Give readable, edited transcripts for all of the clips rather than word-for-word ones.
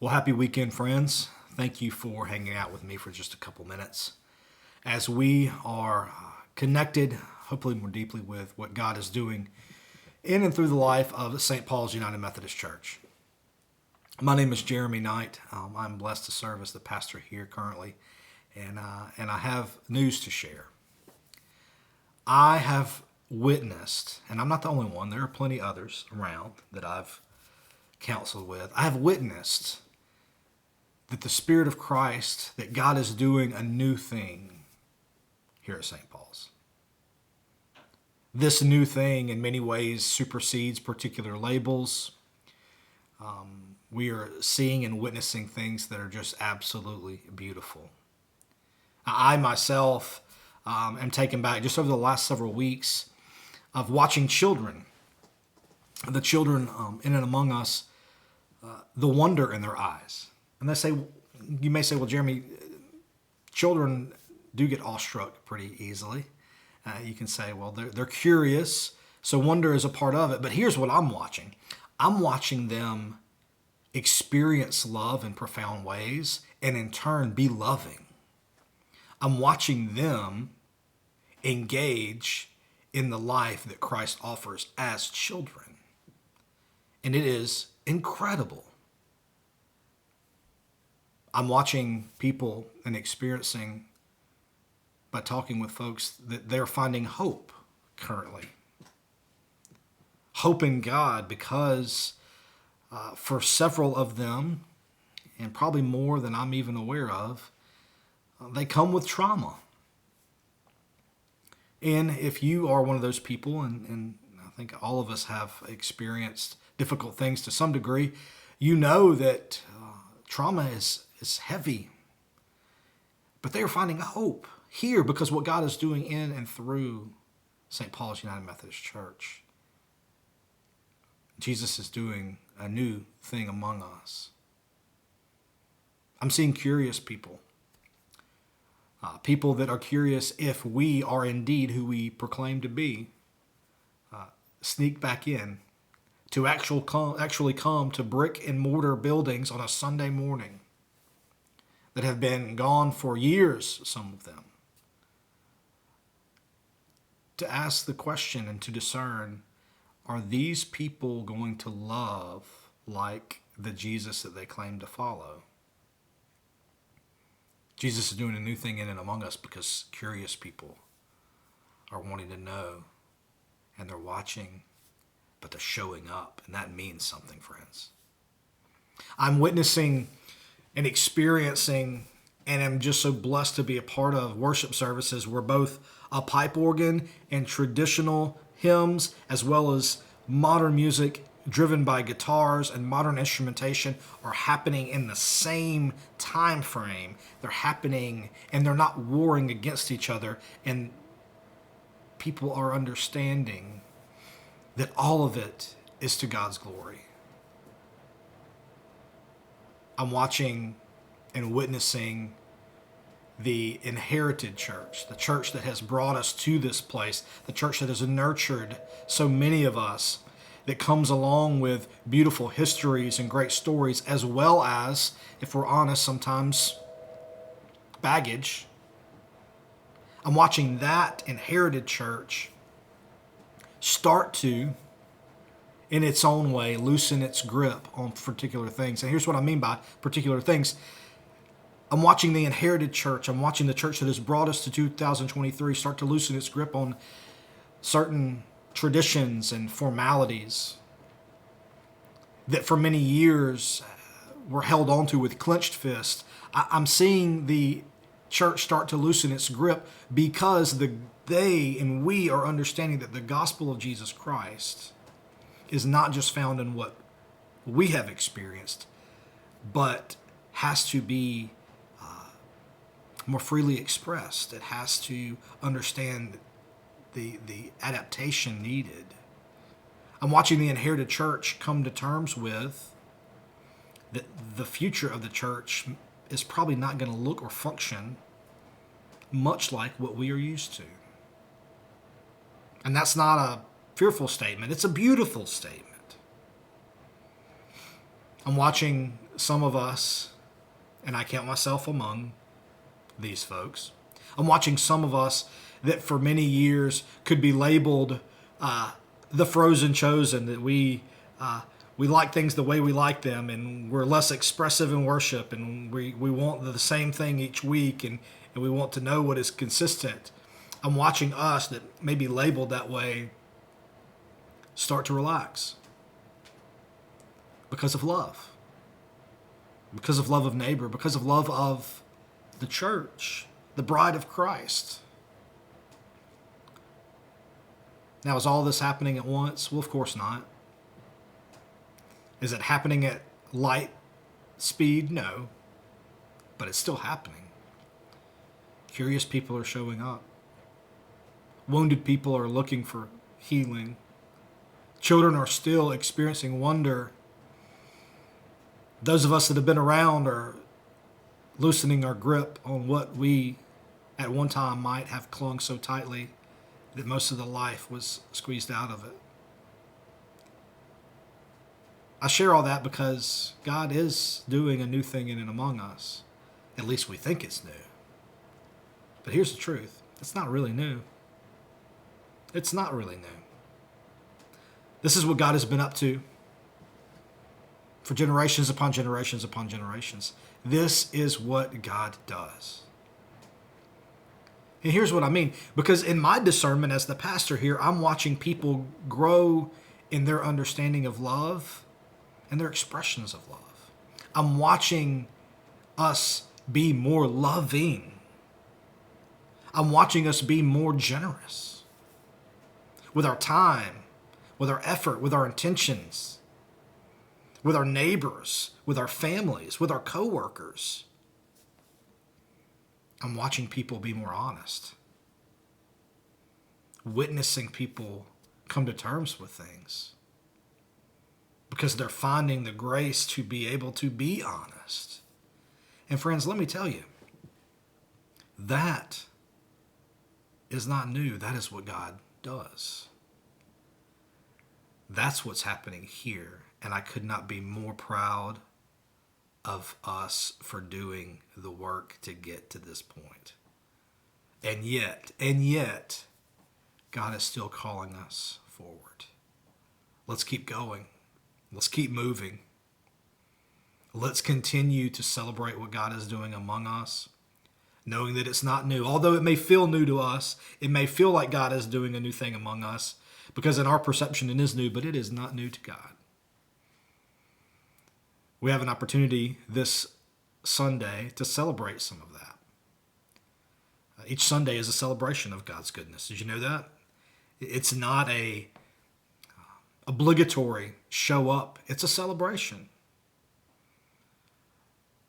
Well, happy weekend, friends. Thank you for hanging out with me for just a couple minutes as we are connected, hopefully more deeply, with what God is doing in and through the life of St. Paul's United Methodist Church. My name is Jeremy Knight. I'm blessed to serve as the pastor here currently, and I have news to share. I have witnessed, and I'm not the only one, there are plenty others around that I've counseled with. I have witnessed that the Spirit of Christ, that God is doing a new thing here at St. Paul's. This new thing in many ways supersedes particular labels. We are seeing and witnessing things that are just absolutely beautiful. I myself am taken back just over the last several weeks of watching children, the children in and among us, the wonder in their eyes. And you may say, well, Jeremy, children do get awestruck pretty easily. You can say, well, they're curious, so wonder is a part of it. But here's what I'm watching. I'm watching them experience love in profound ways and in turn be loving. I'm watching them engage in the life that Christ offers as children. And it is incredible. I'm watching people and experiencing by talking with folks that they're finding hope currently. Hope in God because for several of them, and probably more than I'm even aware of, they come with trauma. And if you are one of those people, and I think all of us have experienced difficult things to some degree, you know that trauma is heavy. But they are finding hope here because what God is doing in and through St. Paul's United Methodist Church. Jesus is doing a new thing among us. I'm seeing curious people. People that are curious if we are indeed who we proclaim to be. Sneak back in to actually come to brick and mortar buildings on a Sunday morning that have been gone for years, some of them. To ask the question and to discern, are these people going to love like the Jesus that they claim to follow? Jesus is doing a new thing in and among us because curious people are wanting to know, and they're watching, but they're showing up, and that means something, friends. I'm witnessing and experiencing, and I'm just so blessed to be a part of worship services where both a pipe organ and traditional hymns, as well as modern music driven by guitars and modern instrumentation, are happening in the same time frame. They're happening and they're not warring against each other, and people are understanding that all of it is to God's glory. I'm watching and witnessing the inherited church, the church that has brought us to this place, the church that has nurtured so many of us, that comes along with beautiful histories and great stories, as well as, if we're honest, sometimes baggage. I'm watching that inherited church start to, in its own way, loosen its grip on particular things. And here's what I mean by particular things. I'm watching the inherited church. I'm watching the church that has brought us to 2023 start to loosen its grip on certain traditions and formalities that for many years were held onto with clenched fists. I'm seeing the church start to loosen its grip because they and we are understanding that the gospel of Jesus Christ is not just found in what we have experienced, but has to be more freely expressed. It has to understand the adaptation needed. I'm watching the inherited church come to terms with that the future of the church is probably not going to look or function much like what we are used to. And that's not a fearful statement. It's a beautiful statement. I'm watching some of us, and I count myself among these folks, I'm watching some of us that for many years could be labeled the frozen chosen, that we like things the way we like them, and we're less expressive in worship, and we want the same thing each week, and we want to know what is consistent. I'm watching us that may be labeled that way start to relax because of love. Because of love of neighbor, because of love of the church, the bride of Christ. Now, is all this happening at once? Well, of course not. Is it happening at light speed? No. But it's still happening. Curious people are showing up. Wounded people are looking for healing. Children are still experiencing wonder. Those of us that have been around are loosening our grip on what we at one time might have clung so tightly that most of the life was squeezed out of it. I share all that because God is doing a new thing in and among us. At least we think it's new. But here's the truth. It's not really new. It's not really new. This is what God has been up to for generations upon generations upon generations. This is what God does. And here's what I mean. Because in my discernment as the pastor here, I'm watching people grow in their understanding of love and their expressions of love. I'm watching us be more loving. I'm watching us be more generous with our time, with our effort, with our intentions, with our neighbors, with our families, with our coworkers. I'm watching people be more honest, witnessing people come to terms with things because they're finding the grace to be able to be honest. And friends, let me tell you, that is not new. That is what God does. That's what's happening here. And I could not be more proud of us for doing the work to get to this point. And yet, God is still calling us forward. Let's keep going. Let's keep moving. Let's continue to celebrate what God is doing among us, knowing that it's not new. Although it may feel new to us, it may feel like God is doing a new thing among us, because in our perception it is new, but it is not new to God. We have an opportunity this Sunday to celebrate some of that. Each Sunday is a celebration of God's goodness. Did you know that? It's not a obligatory show up. It's a celebration.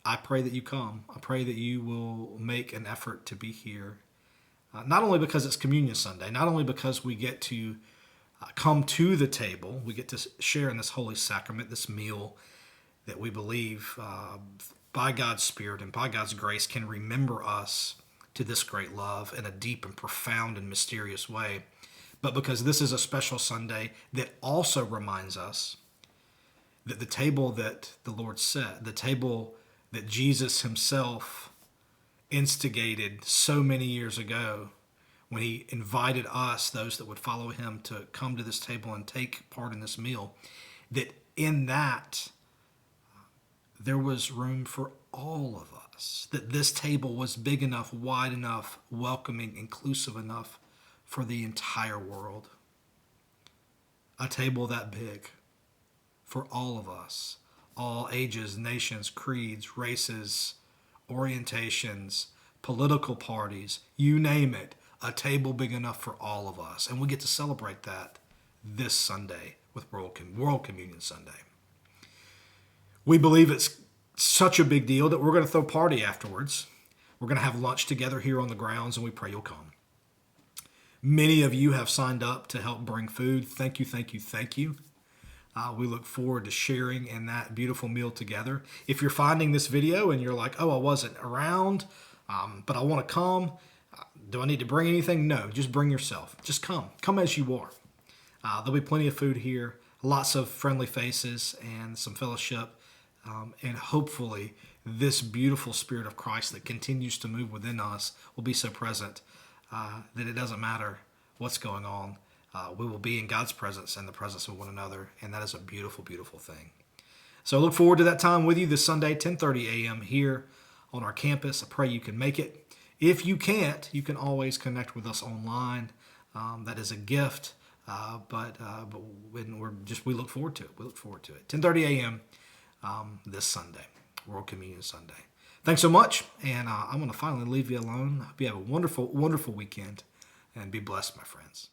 I pray that you come. I pray that you will make an effort to be here. Not only because it's Communion Sunday, not only because we get to come to the table, we get to share in this holy sacrament, this meal that we believe by God's Spirit and by God's grace can remember us to this great love in a deep and profound and mysterious way, but because this is a special Sunday that also reminds us that the table that the Lord set, the table that Jesus himself instigated so many years ago when he invited us, those that would follow him, to come to this table and take part in this meal, that in that there was room for all of us, that this table was big enough, wide enough, welcoming, inclusive enough for the entire world. A table that big for all of us, all ages, nations, creeds, races, orientations, political parties, you name it, a table big enough for all of us. And we get to celebrate that this Sunday with World Communion Sunday. We believe it's such a big deal that we're going to throw a party afterwards. We're going to have lunch together here on the grounds, and we pray you'll come. Many of you have signed up to help bring food. Thank you, thank you, thank you. We look forward to sharing in that beautiful meal together. If you're finding this video and you're like, oh, I wasn't around, but I want to come, do I need to bring anything? No, just bring yourself. Just come. Come as you are. There'll be plenty of food here, lots of friendly faces, and some fellowship And hopefully this beautiful Spirit of Christ that continues to move within us will be so present that it doesn't matter what's going on. We will be in God's presence and the presence of one another, and that is a beautiful, beautiful thing. So I look forward to that time with you this Sunday, 10:30 a.m. here on our campus. I pray you can make it. If you can't, you can always connect with us online. That is a gift, but when we look forward to it. We look forward to it. 10:30 a.m. This Sunday, World Communion Sunday. Thanks so much, and I'm going to finally leave you alone. I hope you have a wonderful, wonderful weekend, and be blessed, my friends.